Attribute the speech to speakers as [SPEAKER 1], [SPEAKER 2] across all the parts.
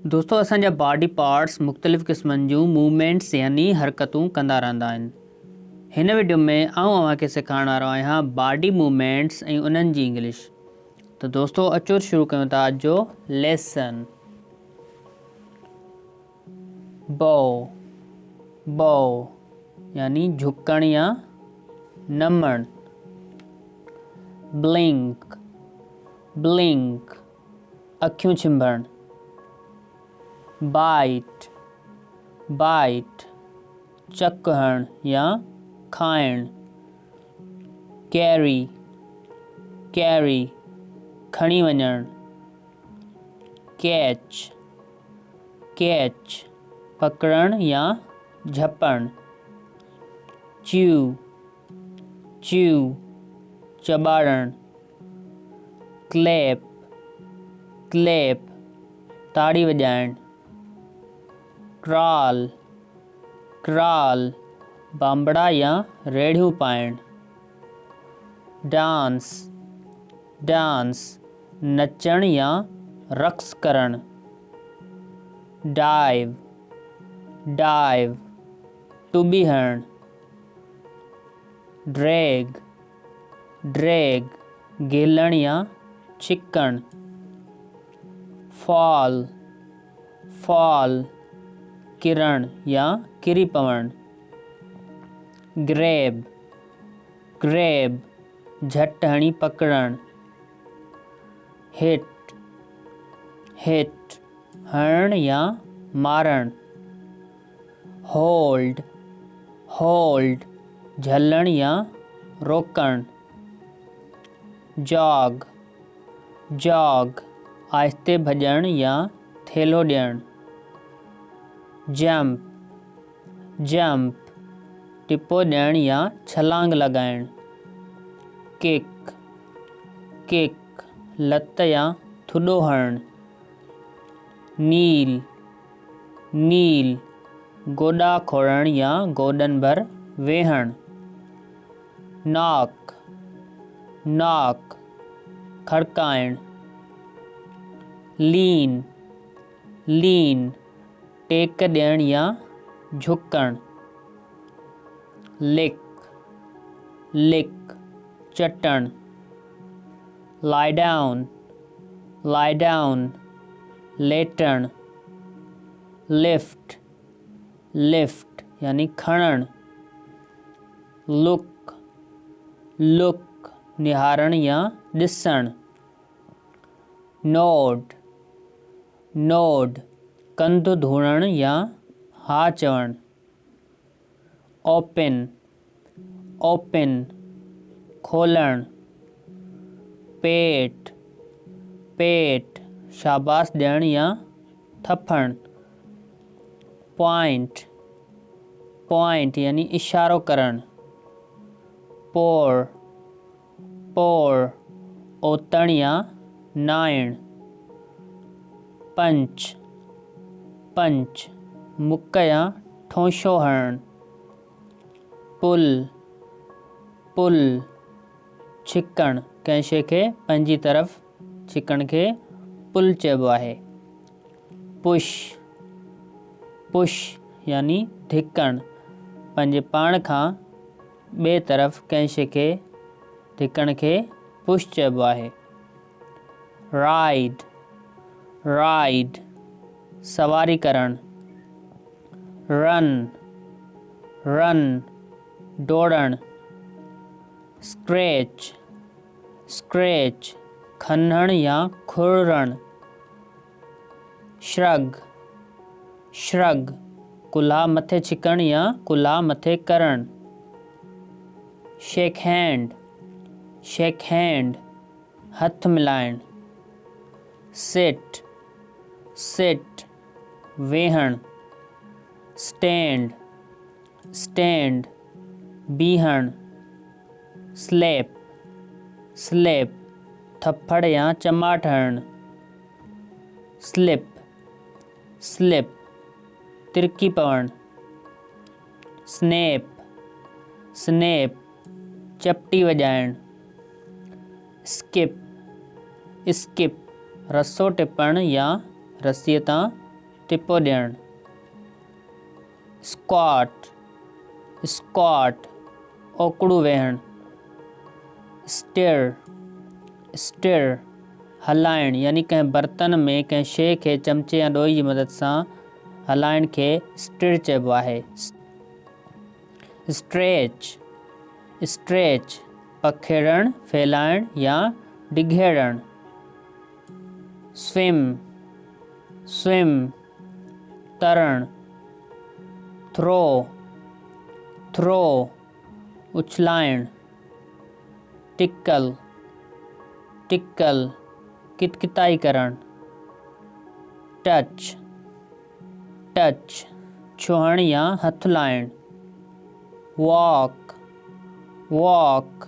[SPEAKER 1] दोस्तों असांजा body parts मुख़्तलिफ़ क़िस्मनि जूं मूवमेंट्स यानी हरकतूं कंदा रहंदा आहिनि। हिन वीडियो में आउं अव्हांखे सेखारण वारो आहियां बॉडी मूवमेंट्स ऐं उन्हनि जी इंग्लिश। तो दोस्तों अचो शुरू कयूं था अॼु जो लेसन। बो बो यानी झुकण या नमण। ब्लिंक ब्लिंक अखियूं छिंभण। बाइट बाइट चक हण या खाइण। कैरी कैरी खणी वञण। कैच कैच पकड़ण या झपण। च्यू च्यू चबाड़ण। क्लैप क्लैप ताड़ी वॼाइण। क्राल क्राल बांबड़ा या रेढ़ियूं पाइण। डांस डांस नचण या रक़्स करण। डाइव डाइव टुॿी हणण। ड्रैग ड्रैग ॻेलण या छिकण। फॉल फॉल किरण या किरी पवण। ग्रैब ग्रैब झट हणी पकड़ण। हिट हिट हणण या मारण। होल्ड होल्ड झलण या रोकण। जॉग जॉग आहिस्ते भॼण या थेलो ॾियण। जंप जंप टिपो ॾियण या छलांग लॻाइण। किक किक लत या थुॾो हणण। नील नील गोॾा खोड़ण या गोॾनि भर वेहण। नॉक नॉक खड़काइण। लीन लीन टेक ॾियण या झुकण। लिक लिक चटण। Lie down लेटण। लिफ्ट लिफ्ट यानी खणण। लुक लुक निहारण या ॾिसण। नोड नोड कंध धोड़ण या हा चवण। ओपन ओपन खोलण। पेट पेट शाबाश ॾियण या थप्पण। पॉइंट पॉइंट यानी इशारो करण। पोर पोर ओतण या नाइण। पंच पंच मुक्क या ठोंशो हणण। पुल पुल छिकण कंहिं शइ खे पंहिंजी तरफ़ छिकण खे पुल चइबो आहे। पुश पुश यानी धिकण पंहिंजे पाण खां ॿिए तरफ़ कंहिं शइ खे धिकण खे पुश चइबो आहे। राइड राइड सवारी करण। रन रन डोड़ण। स्क्रैच स्क्रैच खनण या खुररण। श्रग श्रग कुल्हा मथे छिकण या कुल्हा मथे करण। शेक हैंड हथ मिलाइण। सिट सिट वेहण। स्टैंड स्टैंड बीहण। स्लैप स्लैप थप्पड़ या चमाट हणण। स्लिप स्लिप तिरकी पवण। स्नैप स्नैप चपटी वॼाइण। स्किप स्किप रसो टिपण या रस्सीअ तां टिपो ॾियणु। स्क्वाट स्क्वाट ओकड़ू वेहणु। स्टिर स्टिर हलाइणु, यानी कंहिं बर्तन में कंहिं शइ खे चमचे या ॾोई जी मदद सां हलाइण खे स्टिर चइबो आहे। स्ट्रेच स्ट्रेच पखेड़णु, फैलाइणु या डिघेड़णु। स्विम स्विम तरणु। थ्रो थ्रो उछलाइणु। टिकल टिकल कितकिताई करणु। टच टच छुहणु या हथु लाइणु। वॉक वॉक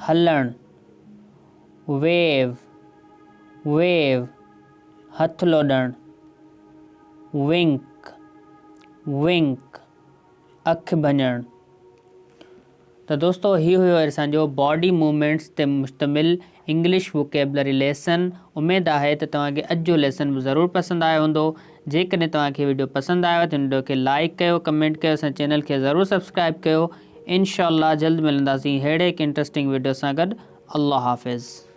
[SPEAKER 1] हलणु। वेव वेव हथु लोॾणु। विंक विंक अखि भञणु। तो दोस्तों ही हुयो असांजो बॉडी मूवमेंट्स ते मुश्तमिल इंग्लिश वोकेबलरी लेसन। उमेद आहे त तव्हांखे अॼु जो लेसन बि ज़रूरु पसंदि आयो हूंदो। जेकॾहिं तव्हांखे वीडियो पसंदि आयो त वीडियो खे लाइक कयो, कमेंट कयो, असां चैनल खे ज़रूरु सब्सक्राइब कयो। इंशाअल्लाह जल्द मिलंदासीं अहिड़े हिकु इंट्रस्टिंग वीडियो सां गॾु। अल्लाह हाफ़िज़।